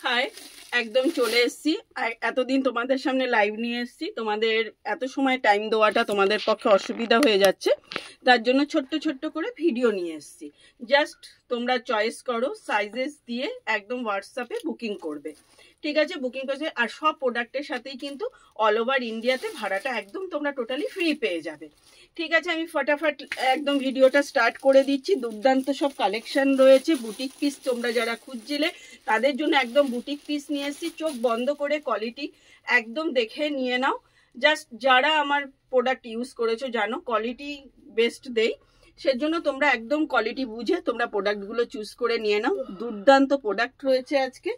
High, একদম চলে এসেছি। এতদিন তোমাদের সামনে লাইভ নিয়ে এসেছি, তোমাদের এত সময় টাইম দেওয়াটা তোমাদের পক্ষে অসুবিধা হয়ে যাচ্ছে, তার জন্য ছোট্ট ছোট্ট করে ভিডিও নিয়ে এসেছি। জাস্ট তোমরা চয়েস করো, সাইজেস দিয়ে একদম হোয়াটসঅ্যাপে বুকিং করবে, ঠিক আছে? বুকিং করছে, আর সব প্রোডাক্টের সাথেই কিন্তু অল ওভার ইন্ডিয়াতে ভাড়াটা একদম তোমরা টোটালি ফ্রি পেয়ে যাবে, ঠিক আছে? আমি ফটাফট একদম ভিডিওটা স্টার্ট করে দিচ্ছি। দুর্দান্ত সব কালেকশন রয়েছে, বুটিক পিস তোমরা যারা খুঁজছিলে তাদের জন্য একদম বুটিক পিস নিয়ে এসেছি। চোখ বন্ধ করে কোয়ালিটি একদম দেখে নিয়ে নাও। জাস্ট যারা আমার প্রোডাক্ট ইউজ করেছো জানো কোয়ালিটি বেস্ট দেই, সেজন্য তোমরা একদম কোয়ালিটি বুঝে তোমরা প্রোডাক্টগুলো চুজ করে নিয়ে নাও। দুর্দান্ত প্রোডাক্ট রয়েছে আজকে,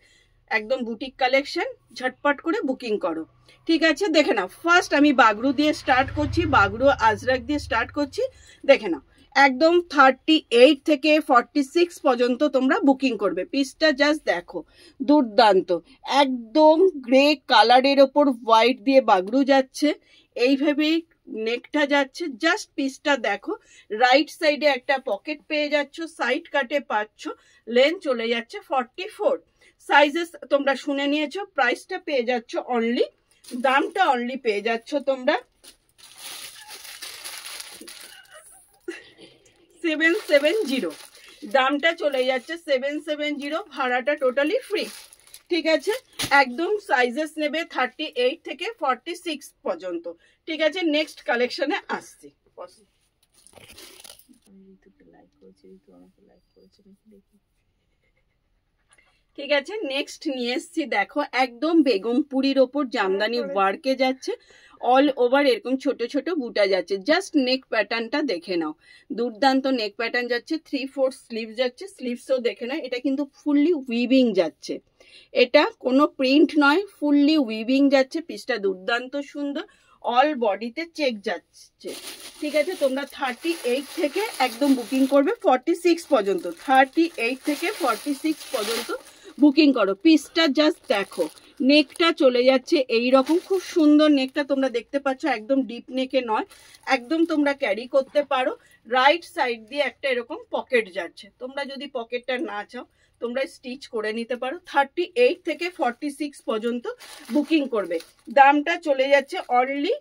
একদম বুটিক কালেকশন, ঝটপট করে বুকিং করো, ঠিক আছে? দেখে নাও। ফার্স্ট আমি বাগরু দিয়ে স্টার্ট করছি, বাগরু আজরাক দিয়ে স্টার্ট করছি। দেখে নাও, একদম 38 থেকে 46 পর্যন্ত তোমরা বুকিং করবে। পিসটা জাস্ট দেখো, দুর্দান্ত, একদম গ্রে কালারের ওপর হোয়াইট দিয়ে বাগরু যাচ্ছে, এইভাবেই নেকটা যাচ্ছে। জাস্ট পিসটা দেখো, রাইট সাইডে একটা পকেট পেয়ে যাচ্ছ, সাইড কাটে পাচ্ছ, লেন্থ চলে যাচ্ছে 44। সাইজেস তোমরা শুনে নিয়েছো, প্রাইসটা পেয়ে যাচ্ছ অনলি, দামটা অনলি পেয়ে যাচ্ছ তোমরা 770, দামটা চলে যাচ্ছে 770, ভাড়াটা টোটালি ফ্রি, ঠিক আছে? একদম সাইজেস নেবে 38 থেকে 46 পর্যন্ত, ঠিক আছে? নেক্সট কালেকশনে আসছি। ঠিক আছে, নেক্সট নিয়ে এসছি। দেখো, একদম বেগমপুরির ওপর জামদানি ওয়ার্কে যাচ্ছে, অল ওভার এরকম ছোট ছোট বুটা যাচ্ছে। জাস্ট নেক প্যাটার্নটা দেখে নাও, দুর্দান্ত নেক প্যাটার্ন যাচ্ছে, 3/4 স্লিভ যাচ্ছে, স্লিভসও দেখে নাও। এটা কিন্তু ফুললি উইভিং যাচ্ছে, এটা কোনো প্রিন্ট নয়, ফুললি উইভিং যাচ্ছে। পিসটা দুর্দান্ত সুন্দর, অল বডিতে চেক যাচ্ছে, ঠিক আছে? তোমরা 38 থেকে একদম বুকিং করবে 46 পর্যন্ত, 38 থেকে 46 পর্যন্ত বুকিং করো। পিসটা জাস্ট দেখো, নেকটা চলে যাচ্ছে এই রকম, খুব সুন্দর নেকটা তোমরা দেখতে পাচ্ছ, একদম ডিপ নেকে নয়, একদম তোমরা ক্যারি করতে পারো। রাইট সাইড দিয়ে একটা এরকম পকেট যাচ্ছে, তোমরা যদি পকেটটা না চাও তোমরা স্টিচ করে নিতে পারো। 38 থেকে 46 পর্যন্ত বুকিং করবে। দামটা চলে যাচ্ছে অনলি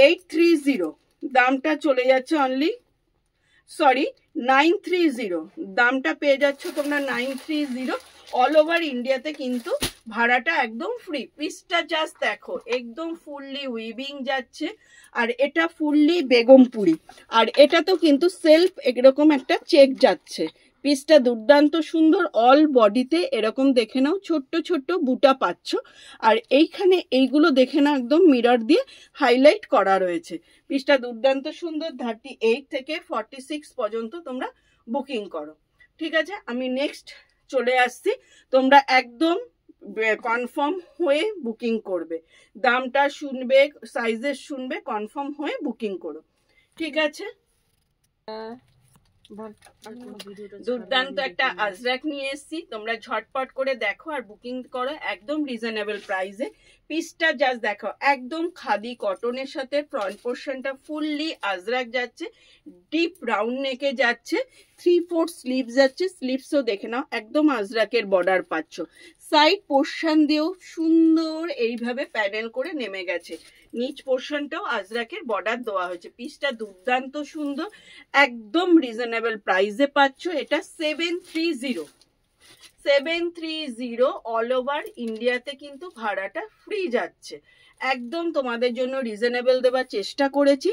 830, দামটা চলে যাচ্ছে অনলি 930, দামটা পেয়ে যাচ্ছ তোমরা 930। অল ওভার ইন্ডিয়াতে কিন্তু ভাড়াটা একদম ফ্রি। পিসটা জাস্ট দেখো, একদম ফুললি উইভিং যাচ্ছে, আর এটা ফুললি বেগমপুরি, আর এটা তো কিন্তু সেলফ এরকম একটা চেক যাচ্ছে। পিসটা দুর্দান্ত সুন্দর, অল বডিতে এরকম দেখে নাও ছোট্ট ছোট্ট বুটা পাচ্ছ, আর এইখানে এইগুলো দেখে নাও একদম মিরর দিয়ে হাইলাইট করা রয়েছে। পিসটা দুর্দান্ত সুন্দর, 38 থেকে 46 পর্যন্ত তোমরা বুকিং করো, ঠিক আছে? আমি নেক্সট চলে আসছি, তোমরা একদম কনফার্ম হয়ে বুকিং করবে, দামটা শুনবে, সাইজেস শুনবে, কনফার্ম হয়ে বুকিং করো, ঠিক আছে? দুর্দান্ত একটা আজরাক নিয়ে এসেছি, তোমরা ঝটপট করে দেখো আর বুকিং করো একদম রিজনেবল প্রাইসে। পিসটা জাস্ট দেখো, একদম খাদি কটনের সাথে ফ্রন্ট পোর্শনটা ফুললি আজরাক যাচ্ছে, ডিপ রাউন্ড নেকে যাচ্ছে, 3/4 স্লিভ যাচ্ছে, স্লিভসও দেখে নাও একদম আজরাকের বর্ডার পাচ্ছ। সাইড পোর্শন দিয়েও সুন্দর এইভাবে প্যানেল করে নেমে গেছে, নিচ পোর্শনটাও আজরাকের বর্ডার দেওয়া হয়েছে। পিসটা দুর্দান্ত সুন্দর, একদম রিজনেবল প্রাইসে পাচ্ছ। এটা 730, অল ওভার ইন্ডিয়াতে কিন্তু ভাড়াটা ফ্রি যাচ্ছে, একদম তোমাদের জন্য রিজনেবল দেওয়ার চেষ্টা করেছি।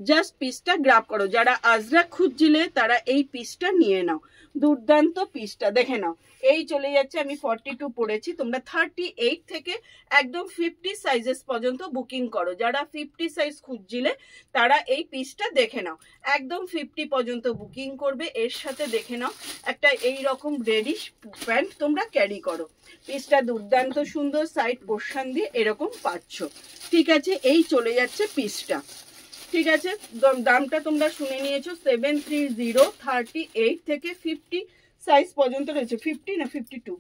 জাস্ট পিসটা গ্রাব করো, যারা আজরাক খুঁজছিলে তারা এই পিসটা নিয়ে নাও। দুর্দান্ত পিসটা দেখে নাও, এই চলে যাচ্ছে, আমি 42 পড়েছি, তোমরা 38 থেকে একদম 50 সাইজেস পর্যন্ত বুকিং করো। যারা 50 সাইজ খুঁজছিলে তারা এই পিসটা দেখে নাও, একদম 50 পর্যন্ত বুকিং করবে। এর সাথে দেখে নাও একটা এই রকম রেডিশ প্যান্ট তোমরা ক্যারি করো, পিসটা দুর্দান্ত সুন্দর, সাইড পোর্শন দিয়ে এরকম পাচ্ছ, ঠিক আছে? এই চলে যাচ্ছে পিসটা, ঠিক আছে? দামটা তোমরা শুনে নিয়েছো, 730, 38 থেকে 50 সাইজ পর্যন্ত রয়েছে। 50 না 52,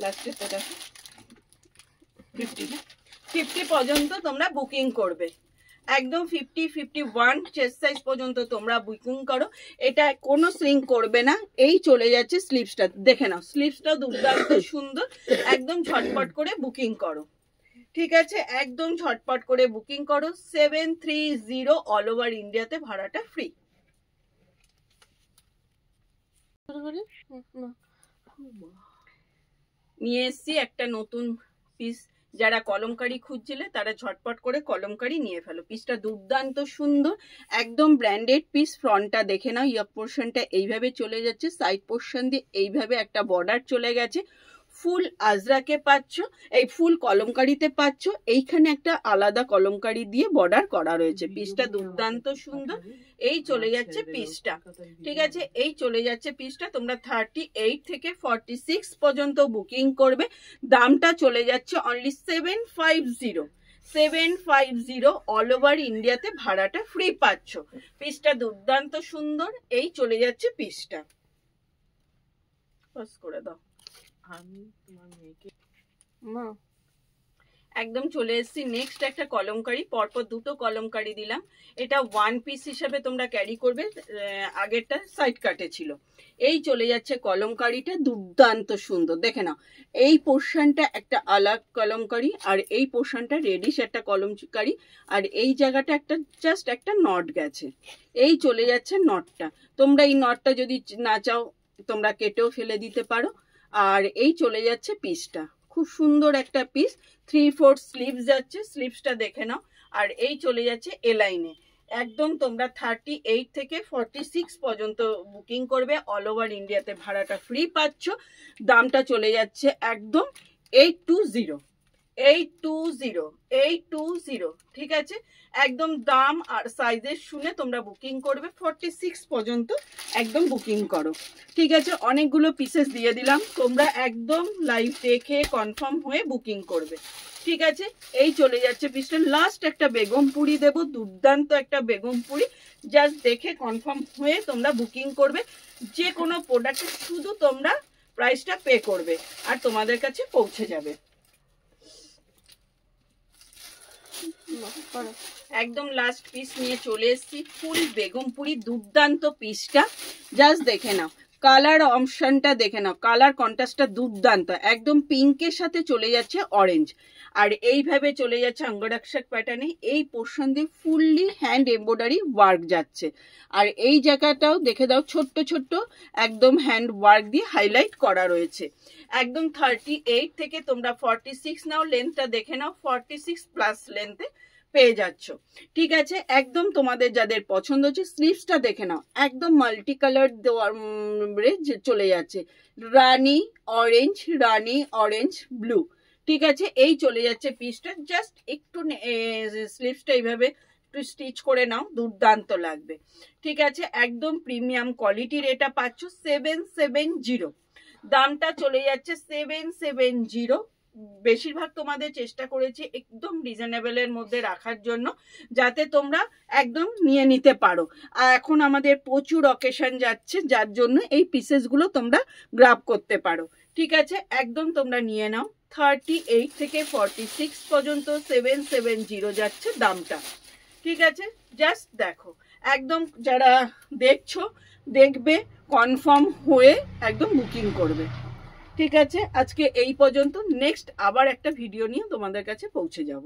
লাস্টেরটা দেখো, 50 পর্যন্ত তোমরা বুকিং করবে, একদম 50-51 চেস্ট সাইজ পর্যন্ত তোমরা বুকিং করো। এটা কোনো শ্রিঙ্ক করবে না। এই চলে যাচ্ছে স্লিভসটা, দেখে নাও স্লিভসটা দুর্দান্ত সুন্দর, একদম ঝটপট করে বুকিং করো। ঠিক আছে, একদম ঝটপট করে বুকিং করো। 730 অল ওভার ইন্ডিয়াতে ভাড়াটা ফ্রি। নিয়ে এসছি একটা নতুন পিস, যারা কলমকারি খুঁজছিলে তারা ঝটপট করে কলমকারি নিয়ে ফেলো। পিসটা দুর্দান্ত সুন্দর, একদম ব্র্যান্ডেড পিস। ফ্রন্টটা দেখে নাও, ইয়ক পোর্শনটা এইভাবে চলে যাচ্ছে, সাইড পোর্শন দিয়ে এইভাবে একটা বর্ডার চলে গেছে। ফুল আজরাকে পাচ্ছ, এই ফুল কলমকারিতে পাচ্ছ, এইখানে একটা আলাদা কলমকারি দিয়ে বর্ডার করা রয়েছে। পিসটা দুর্দান্ত সুন্দর। এই চলে যাচ্ছে পিসটা। ঠিক আছে, এই চলে যাচ্ছে পিসটা। তোমরা 38 থেকে 46 পর্যন্ত বুকিং করবে। দামটা চলে যাচ্ছে অনলি 750 অল ওভার ইন্ডিয়াতে ভাড়াটা ফ্রি পাচ্ছ। পিসটা দুর্দান্ত সুন্দর। এই চলে যাচ্ছে পিসটা। পাস করে দাও। আমি তোমার মেয়েকে মা একদম চলে এসেছি নেক্সট একটা কলমকারি। পরপর দুটো কলমকারি দিলাম। এটা ওয়ান পিস হিসেবে তোমরা ক্যারি করবে, আগেরটা সাইড কাটে ছিল। এই চলে যাচ্ছে কলমকারিটা, দুর্দান্ত সুন্দর। দেখে নাও, এই পোর্শনটা একটা আলাগ কলমকারি, আর এই পোর্শনটা রেডিশ একটা কলমকারি, আর এই জায়গাটা একটা জাস্ট একটা নট গেছে। এই চলে যাচ্ছে নটটা। তোমরা এই নটটা যদি না চাও তোমরা কেটেও ফেলে দিতে পারো। আর এই চলে যাচ্ছে পিসটা, খুব সুন্দর একটা পিস। 3/4 স্লিভস যাচ্ছে, স্লিভসটা দেখে নাও। আর এই চলে যাচ্ছে এলাইনে। একদম তোমরা 38 থেকে 46 পর্যন্ত বুকিং করবে। অল ওভার ইন্ডিয়াতে ভাড়াটা ফ্রি পাচ্ছ। দামটা চলে যাচ্ছে একদম 820। ঠিক আছে, একদম দাম আর সাইজের শুনে তোমরা বুকিং করবে। 46 পর্যন্ত একদম বুকিং করো। ঠিক আছে, অনেকগুলো পিসেস দিয়ে দিলাম, তোমরা একদম লাইভ দেখে কনফার্ম হয়ে বুকিং করবে। ঠিক আছে, এই চলে যাচ্ছে পিসটা। লাস্ট একটা বেগমপুরি দেবো, দুর্দান্ত একটা বেগমপুরি। জাস্ট দেখে কনফার্ম হয়ে তোমরা বুকিং করবে। যে কোনো প্রোডাক্টে শুধু তোমরা প্রাইসটা পে করবে আর তোমাদের কাছে পৌঁছে যাবে। একদম লাস্ট পিস নিয়ে চলে এসেছি, ফুল বেগমপুরি। দুর্দান্ত পিসটা, জাস্ট দেখে নাও, কালার অপশনটা দেখে নাও, কালার কন্ট্রাস্টটা দুর্দান্ত। একদম পিঙ্কের সাথে চলে যাচ্ছে অরেঞ্জ, আর এইভাবে চলে যাচ্ছে অঙ্গরাক্ষক প্যাটার্নে। এই পোর্শন দিয়ে ফুললি হ্যান্ড এমব্রয়ডারি ওয়ার্ক যাচ্ছে। আর এই জায়গাটাও দেখে দাও, ছোট্ট ছোট্ট একদম হ্যান্ড ওয়ার্ক দিয়ে হাইলাইট করা রয়েছে। একদম 38 থেকে তোমরা 46 নাও, লেন্থটা দেখে নাও, 46 প্লাস লেন্থে পেয়ে যাচ্ছ। ঠিক আছে, একদম তোমাদের যাদের পছন্দ হচ্ছে, স্লিভসটা দেখে নাও, একদম মাল্টি কালার দেওয়ার চলে যাচ্ছে, রানি অরেঞ্জ ব্লু। ঠিক আছে, এই চলে যাচ্ছে পিসটা। জাস্ট একটু স্লিভসটা এইভাবে একটু স্টিচ করে নাও, দুর্দান্ত লাগবে। ঠিক আছে, একদম প্রিমিয়াম কোয়ালিটির এটা পাচ্ছ 770। দামটা চলে যাচ্ছে 770। বেশিরভাগ তোমাদের চেষ্টা করেছি একদম রিজনেবলের মধ্যে রাখার জন্য, যাতে তোমরা একদম নিয়ে নিতে পারো। আর এখন আমাদের প্রচুর অকেশন যাচ্ছে, যার জন্য এই পিসেসগুলো তোমরা গ্রাব করতে পারো। ঠিক আছে, একদম তোমরা নিয়ে নাও। 38 থেকে 46 পর্যন্ত 770 যাচ্ছে দামটা। ঠিক আছে, জাস্ট দেখো, একদম যারা দেখছো দেখবে, কনফার্ম হয়ে একদম বুকিং করবে। ঠিক আছে, আজকে এই পর্যন্ত। নেক্সট আবার একটা ভিডিও নিয়ে তোমাদের কাছে পৌঁছে যাব।